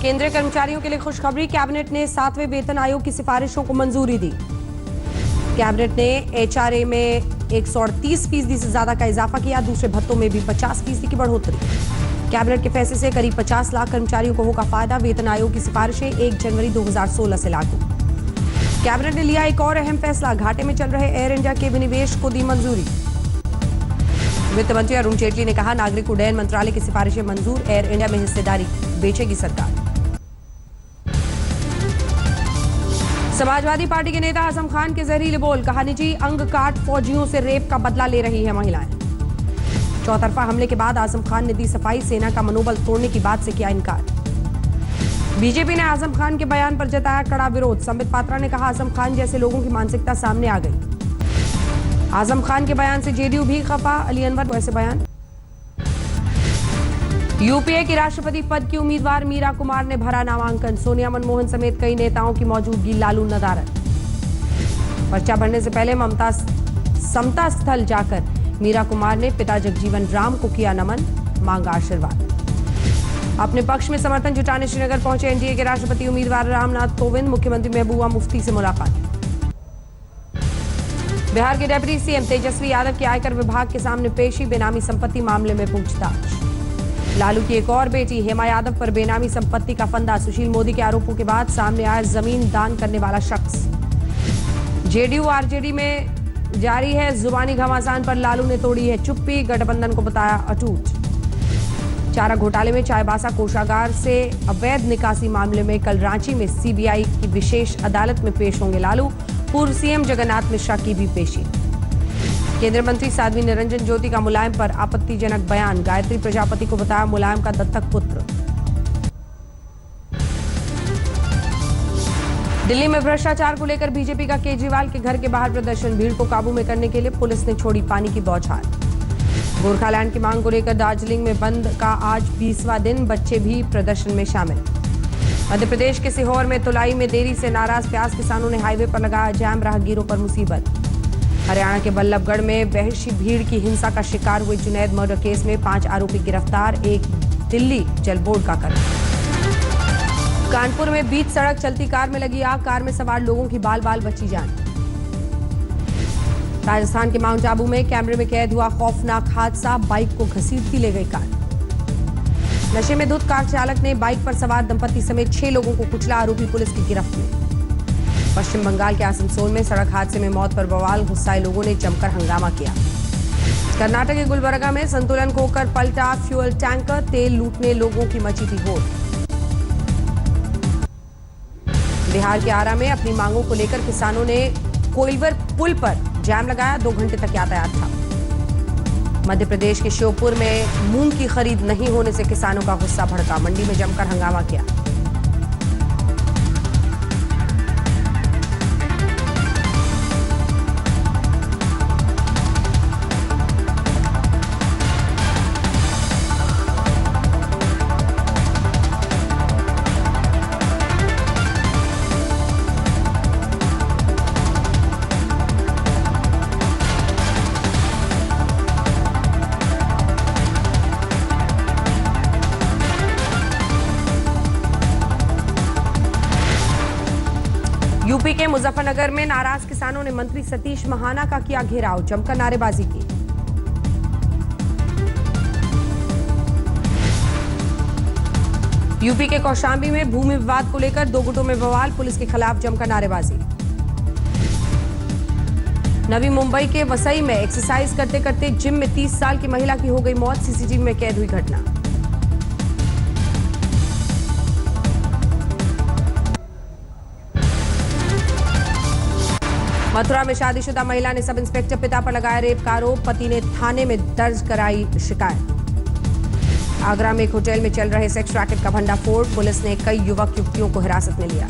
केंद्रीय कर्मचारियों के लिए खुशखबरी, कैबिनेट ने 7वें वेतन आयोग की सिफारिशों को मंजूरी दी। कैबिनेट ने एचआरए में 138% से ज्यादा का इजाफा किया, दूसरे भत्तों में भी 50% की बढ़ोतरी। कैबिनेट के फैसले से करीब 50 लाख कर्मचारियों को होगा फायदा। वेतन आयोग की सिफारिशें 1 जनवरी 2016 से लागू। कैबिनेट ने लिया एक और अहम फैसला, घाटे में चल रहे एयर इंडिया के विनिवेश को दी मंजूरी। वित्त मंत्री अरुण जेटली ने कहा, नागरिक उड्डयन मंत्रालय की सिफारिशें मंजूर, एयर इंडिया में हिस्सेदारी बेचेगी सरकार। समाजवादी पार्टी के नेता आजम खान के जहरीले बोल, कहा निजी अंग काट फौजियों से रेप का बदला ले रही है महिलाएं। चौतरफा हमले के बाद आजम खान ने दी सफाई, सेना का मनोबल तोड़ने की बात से किया इनकार। बीजेपी ने आजम खान के बयान पर जताया कड़ा विरोध। संबित पात्रा ने कहा, आजम खान जैसे लोगों की मानसिकता सामने आ गई। आजम खान के बयान से जेडीयू भी खफा, अली अनवर वैसे बयान। यूपीए की राष्ट्रपति पद की उम्मीदवार मीरा कुमार ने भरा नामांकन, सोनिया मनमोहन समेत कई नेताओं की मौजूदगी, लालू नदारद। पर्चा भरने से पहले समता स्थल जाकर मीरा कुमार ने पिता जगजीवन राम को किया नमन, मांगा आशीर्वाद। अपने पक्ष में समर्थन जुटाने श्रीनगर पहुंचे एनडीए के राष्ट्रपति उम्मीदवार रामनाथ कोविंद, मुख्यमंत्री महबूबा मुफ्ती से मुलाकात। बिहार के डिप्टी सीएम तेजस्वी यादव की आयकर विभाग के सामने पेशी, बेनामी संपत्ति मामले में पूछताछ। लालू की एक और बेटी हेमा यादव पर बेनामी संपत्ति का फंदा, सुशील मोदी के आरोपों के बाद सामने आया जमीन दान करने वाला शख्स। जेडीयू आरजेडी में जारी है जुबानी घमासान पर लालू ने तोड़ी है चुप्पी, गठबंधन को बताया अटूट। चारा घोटाले में चाईबासा कोषागार से अवैध निकासी मामले में कल रांची में सीबीआई की विशेष अदालत में पेश होंगे लालू, पूर्व सीएम जगन्नाथ मिश्रा की भी पेशी। केंद्रीय मंत्री साध्वी निरंजन ज्योति का मुलायम पर आपत्तिजनक बयान, गायत्री प्रजापति को बताया मुलायम का दत्तक पुत्र। दिल्ली में भ्रष्टाचार को लेकर बीजेपी का केजरीवाल के घर के बाहर प्रदर्शन, भीड़ को काबू में करने के लिए पुलिस ने छोड़ी पानी की बौछार। गोरखालैंड की मांग को लेकर दार्जिलिंग में बंद का आज 20वां दिन, बच्चे भी प्रदर्शन में शामिल। मध्य प्रदेश के सीहोर में तुलाई में देरी से नाराज प्याज किसानों ने हाईवे पर लगाया जाम, राहगीरों पर मुसीबत। हरियाणा के बल्लभगढ़ में वहशी भीड़ की हिंसा का शिकार हुए जुनैद मर्डर केस में 5 आरोपी गिरफ्तार, एक दिल्ली जल बोर्ड का कर्मी। कानपुर में बीच सड़क चलती कार में लगी आग, कार में सवार लोगों की बाल बाल बची जान। राजस्थान के माउंट आबू में कैमरे में कैद हुआ खौफनाक हादसा, बाइक को घसीटती ले गई कार। नशे में धुत कार चालक ने बाइक पर सवार दंपति समेत 6 लोगों को कुचला, आरोपी पुलिस की गिरफ्त में। पश्चिम बंगाल के आसनसोल में सड़क हादसे में मौत पर बवाल, गुस्साए लोगों ने जमकर हंगामा किया। कर्नाटक के गुलबर्गा में संतुलन खोकर पलटा फ्यूल टैंकर, तेल लूटने लोगों की मची थी होड़। बिहार के आरा में अपनी मांगों को लेकर किसानों ने कोइलवर पुल पर जाम लगाया, 2 घंटे तक यातायात था। मध्य प्रदेश के श्योपुर में मूंग की खरीद नहीं होने से किसानों का गुस्सा भड़का, मंडी में जमकर हंगामा किया। यूपी के मुजफ्फरनगर में नाराज किसानों ने मंत्री सतीश महाना का किया घेराव, जमकर नारेबाजी की। यूपी के कौशाम्बी में भूमि विवाद को लेकर 2 गुटों में बवाल, पुलिस के खिलाफ जमकर नारेबाजी। नवी मुंबई के वसई में एक्सरसाइज करते करते जिम में 30 साल की महिला की हो गई मौत, सीसीटीवी में कैद हुई घटना। मथुरा में शादीशुदा महिला ने सब इंस्पेक्टर पिता पर लगाया रेप का आरोप, पति ने थाने में दर्ज कराई शिकायत। आगरा में एक होटल में चल रहे सेक्स रैकेट का भंडाफोड़, पुलिस ने कई युवक युवतियों को हिरासत में लिया।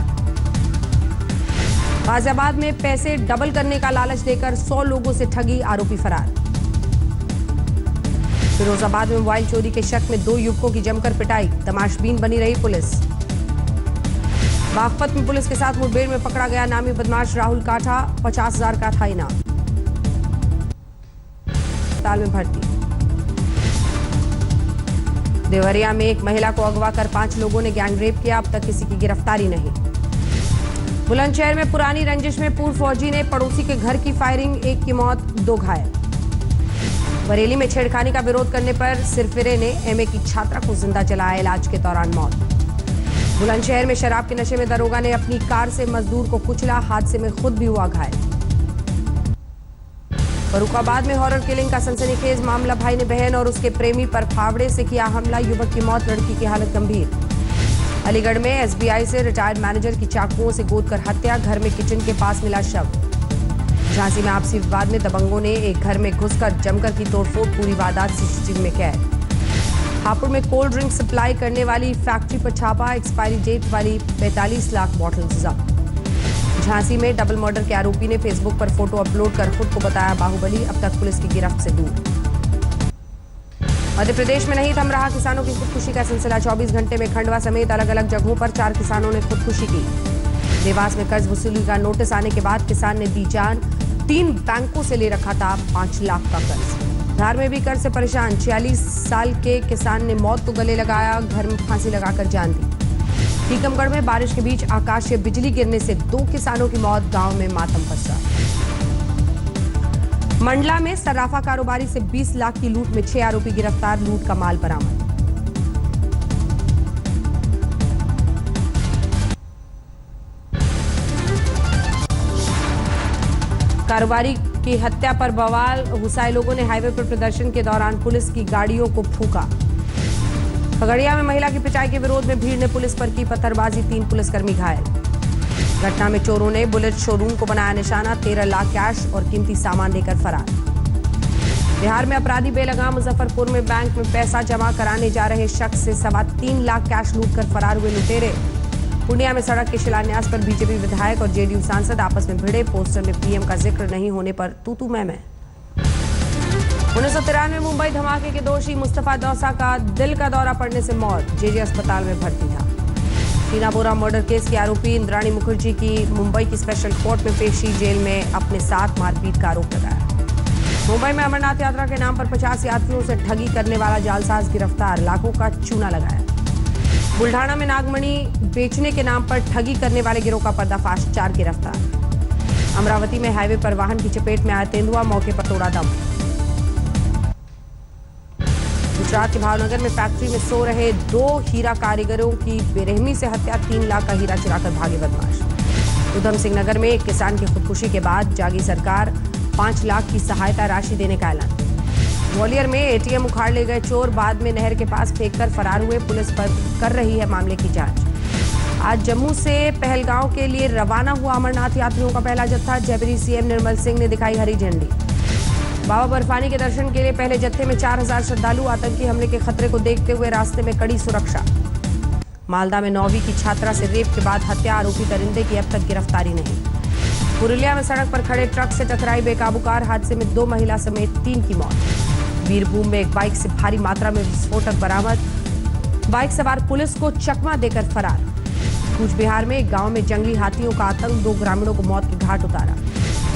गाजियाबाद में पैसे डबल करने का लालच देकर 100 लोगों से ठगी, आरोपी फरार। फिरोजाबाद में मोबाइल चोरी के शक में 2 युवकों की जमकर पिटाई, तमाशबीन बनी रही पुलिस। बागपत में पुलिस के साथ मुठभेड़ में पकड़ा गया नामी बदमाश राहुल काठा, 50,000 का था इनाम। अस्पताल में भर्ती। देवरिया में एक महिला को अगवा कर 5 लोगों ने गैंगरेप किया, अब तक किसी की गिरफ्तारी नहीं। बुलंदशहर में पुरानी रंजिश में पूर्व फौजी ने पड़ोसी के घर की फायरिंग, 1 की मौत 2 घायल। बरेली में छेड़खानी का विरोध करने पर सिरफिरे ने एमए की छात्रा को जिंदा जलाया, इलाज के दौरान मौत। बुलंदशहर में शराब के नशे में दरोगा ने अपनी कार से मजदूर को कुचला, हादसे में खुद भी हुआ घायल। फर्रुखाबाद में हॉरर किलिंग का सनसनीखेज मामला, भाई ने बहन और उसके प्रेमी पर फावड़े से किया हमला, युवक की मौत, लड़की की हालत गंभीर। अलीगढ़ में एसबीआई से रिटायर्ड मैनेजर की चाकुओं से गोदकर हत्या, घर में किचन के पास मिला शव। झांसी में आपसी विवाद में दबंगों ने एक घर में घुसकर जमकर की तोड़फोड़, पूरी वारदात सीसीटीवी में कैद। हापुड़ में कोल्ड ड्रिंक सप्लाई करने वाली फैक्ट्री पर छापा, एक्सपायरी डेट वाली 45 लाख बॉटल्स जब्त। झांसी में डबल मर्डर के आरोपी ने फेसबुक पर फोटो अपलोड कर खुद को बताया बाहुबली, अब तक पुलिस की गिरफ्त से दूर। मध्य प्रदेश में नहीं थम रहा किसानों की खुदकुशी का सिलसिला, 24 घंटे में खंडवा समेत अलग अलग जगहों पर 4 किसानों ने खुदकुशी की। देवास में कर्ज वसूली का नोटिस आने के बाद किसान ने दी जान, 3 बैंकों से ले रखा था 5 लाख का कर्ज। धार में भी कर्ज से परेशान 46 साल के किसान ने मौत को गले लगाया, घर में फांसी लगाकर जान दी। टीकमगढ़ में बारिश के बीच आकाशीय बिजली गिरने से 2 किसानों की मौत, गांव में मातम पसरा। मंडला में सर्राफा कारोबारी से 20 लाख की लूट में 6 आरोपी गिरफ्तार, लूट का माल बरामद। कारोबारी की हत्या पर बवाल, गुस्साए लोगों ने हाईवे पर प्रदर्शन के दौरान पुलिस की गाड़ियों को फूंका। खगड़िया में महिला की पिटाई के विरोध में भीड़ ने पुलिस पर की पत्थरबाजी, 3 पुलिसकर्मी घायल। घटना में चोरों ने बुलेट शोरूम को बनाया निशाना, 13 लाख कैश और कीमती सामान लेकर फरार। बिहार में अपराधी बेलगाम, मुजफ्फरपुर में बैंक में पैसा जमा कराने जा रहे शख्स से 3.25 लाख कैश लूट कर फरार हुए लुटेरे। पूर्णिया में सड़क के शिलान्यास पर बीजेपी विधायक और जेडीयू सांसद आपस में भिड़े, पोस्टर में पीएम का जिक्र नहीं होने पर तू मैं। 1993 में मुंबई धमाके के दोषी मुस्तफा दौसा का दिल का दौरा पड़ने से मौत, जेजे अस्पताल में भर्ती था। टीना बोरा मर्डर केस के आरोपी इंद्राणी मुखर्जी की मुंबई की स्पेशल कोर्ट में पेशी, जेल में अपने साथ मारपीट का आरोप लगाया। मुंबई में अमरनाथ यात्रा के नाम पर 50 यात्रियों से ठगी करने वाला जालसाज गिरफ्तार, लाखों का चूना लगाया। बुल्ढाना में नागमणि बेचने के नाम पर ठगी करने वाले गिरोह का पर्दाफाश, 4 गिरफ्तार। अमरावती में हाईवे पर वाहन की चपेट में आया तेंदुआ, मौके पर तोड़ा दम। गुजरात के भावनगर में फैक्ट्री में सो रहे 2 हीरा कारीगरों की बेरहमी से हत्या, 3 लाख का हीरा चुराकर भागे बदमाश। उधम सिंह नगर में एक किसान की खुदकुशी के बाद जागी सरकार, 5 लाख की सहायता राशि देने का ऐलान। ग्वालियर में एटीएम उखाड़ ले गए चोर, बाद में नहर के पास फेंककर फरार हुए, पुलिस पर कर रही है मामले की जांच। आज जम्मू से पहलगांव के लिए रवाना हुआ अमरनाथ यात्रियों का पहला जत्था, जयपुरी सीएम निर्मल सिंह ने दिखाई हरी झंडी। बाबा बर्फानी के दर्शन के लिए पहले जत्थे में 4000 श्रद्धालु, आतंकी हमले के खतरे को देखते हुए रास्ते में कड़ी सुरक्षा। मालदा में 9वीं की छात्रा से रेप के बाद हत्या, आरोपी दरिंदे की अब तक गिरफ्तारी नहीं। पुरुलिया में सड़क पर खड़े ट्रक से टकराई बेकाबू कार, हादसे में 2 महिला समेत 3 की मौत। बीरभूम में एक बाइक से भारी मात्रा में विस्फोटक बरामद, बाइक सवार पुलिस को चकमा देकर फरार। कूच बिहार में एक गांव में जंगली हाथियों का आतंक, 2 ग्रामीणों को मौत के घाट उतारा।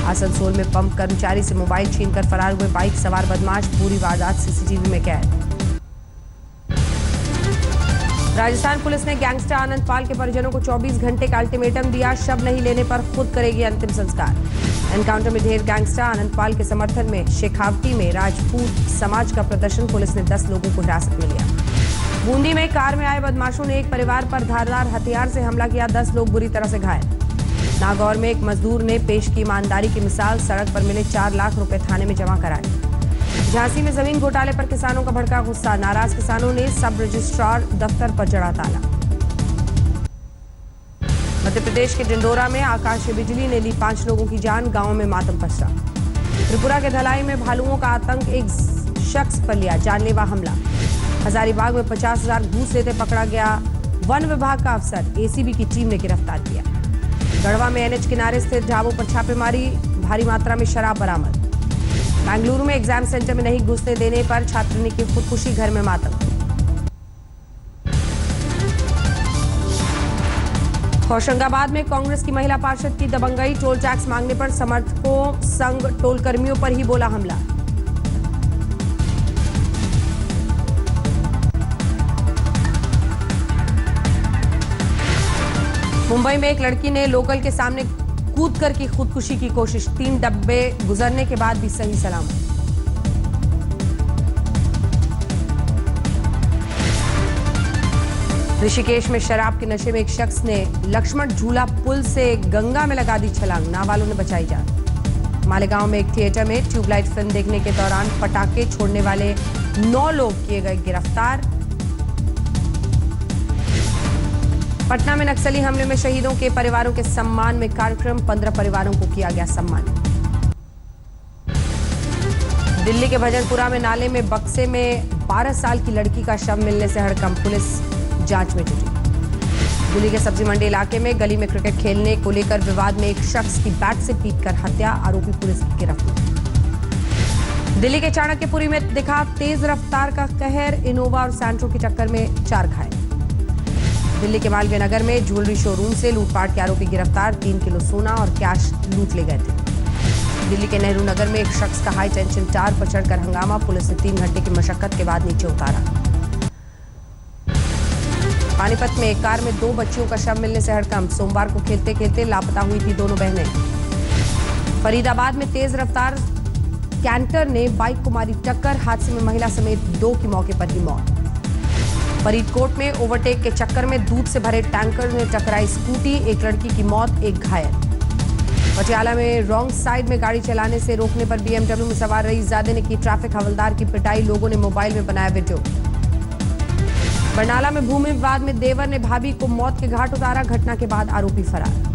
आसनसोल में पंप कर्मचारी से मोबाइल छीनकर फरार हुए बाइक सवार बदमाश, पूरी वारदात सीसीटीवी में कैद। राजस्थान पुलिस ने गैंगस्टर आनंद पाल के परिजनों को 24 घंटे का अल्टीमेटम दिया, शव नहीं लेने पर खुद करेगी अंतिम संस्कार। एनकाउंटर में ढेर गैंगस्टर आनंद पाल के समर्थन में शेखावटी में राजपूत समाज का प्रदर्शन, पुलिस ने 10 लोगों को हिरासत में लिया। बूंदी में कार में आए बदमाशों ने एक परिवार पर धारदार हथियार से हमला किया, 10 लोग बुरी तरह से घायल। नागौर में एक मजदूर ने पेश की ईमानदारी की मिसाल, सड़क पर मिले 4 लाख रुपए थाने में जमा कराए। झांसी में जमीन घोटाले पर किसानों का भड़का गुस्सा, नाराज किसानों ने सब रजिस्ट्रार दफ्तर पर चढ़ा ताला। मध्य प्रदेश के डिंडोरा में आकाशीय बिजली ने ली 5 लोगों की जान, गांव में मातम पसरा। त्रिपुरा के धलाई में भालुओं का आतंक, एक शख्स पर लिया जानलेवा हमला। हजारीबाग में 50,000 घूस लेते पकड़ा गया वन विभाग का अफसर, एसीबी की टीम ने गिरफ्तार किया। गढ़वा में एनएच किनारे स्थित ढाबों पर छापेमारी, भारी मात्रा में शराब बरामद। बेंगलुरु में एग्जाम सेंटर में नहीं घुसने देने पर छात्र ने की खुदकुशी, घर में मातम। होशंगाबाद में कांग्रेस की महिला पार्षद की दबंगई, टोल टैक्स मांगने पर समर्थकों संग टोल कर्मियों पर ही बोला हमला। मुंबई में एक लड़की ने लोकल के सामने कूद कर की खुदकुशी की कोशिश। 3 डब्बे गुजरने के बाद भी सही सलामत। ऋषिकेश में शराब के नशे में एक शख्स ने लक्ष्मण झूला पुल से गंगा में लगा दी छलांग। नाबालों ने बचाई जान। मालेगांव में एक थिएटर में ट्यूबलाइट फिल्म देखने के दौरान पटाखे छोड़ने वाले 9 लोग किए गए गिरफ्तार। पटना में नक्सली हमले में शहीदों के परिवारों के सम्मान में कार्यक्रम। 15 परिवारों को किया गया सम्मान। दिल्ली के भजनपुरा में नाले में बक्से में 12 साल की लड़की का शव मिलने से हड़कंप। पुलिस जांच में जुटी। दिल्ली के सब्जी मंडी इलाके में गली में क्रिकेट खेलने को लेकर विवाद में एक शख्स की बैट से पीटकर हत्या। आरोपी पुलिस की गिरफ्त में। दिल्ली के चाणक्यपुरी में दिखा तेज रफ्तार का कहर। इनोवा और सैंट्रो की टक्कर में 4 घायल। दिल्ली के मालवीय नगर में ज्वेलरी शोरूम से लूटपाट के आरोपी गिरफ्तार। 3 किलो सोना और कैश लूट ले गए थे। दिल्ली के नेहरू नगर में एक शख्स का हाई टेंशन तार पर चढ़कर हंगामा। पुलिस ने 3 घंटे की मशक्कत के बाद नीचे उतारा। पानीपत में एक कार में 2 बच्चियों का शव मिलने से हड़कंप। सोमवार को खेलते खेलते लापता हुई थी दोनों बहनें। फरीदाबाद में तेज रफ्तार कैंटर ने बाइक को मारी टक्कर। हादसे में महिला समेत 2 की मौके पर ही मौत। फरीदकोट में ओवरटेक के चक्कर में दूध से भरे टैंकर ने टकराई स्कूटी। एक लड़की की मौत, एक घायल। पटियाला में रॉन्ग साइड में गाड़ी चलाने से रोकने पर बीएमडब्ल्यू में सवार रईसजादे ने की ट्रैफिक हवलदार की पिटाई। लोगों ने मोबाइल में बनाया वीडियो। बरनाला में भूमि विवाद में देवर ने भाभी को मौत के घाट उतारा। घटना के बाद आरोपी फरार।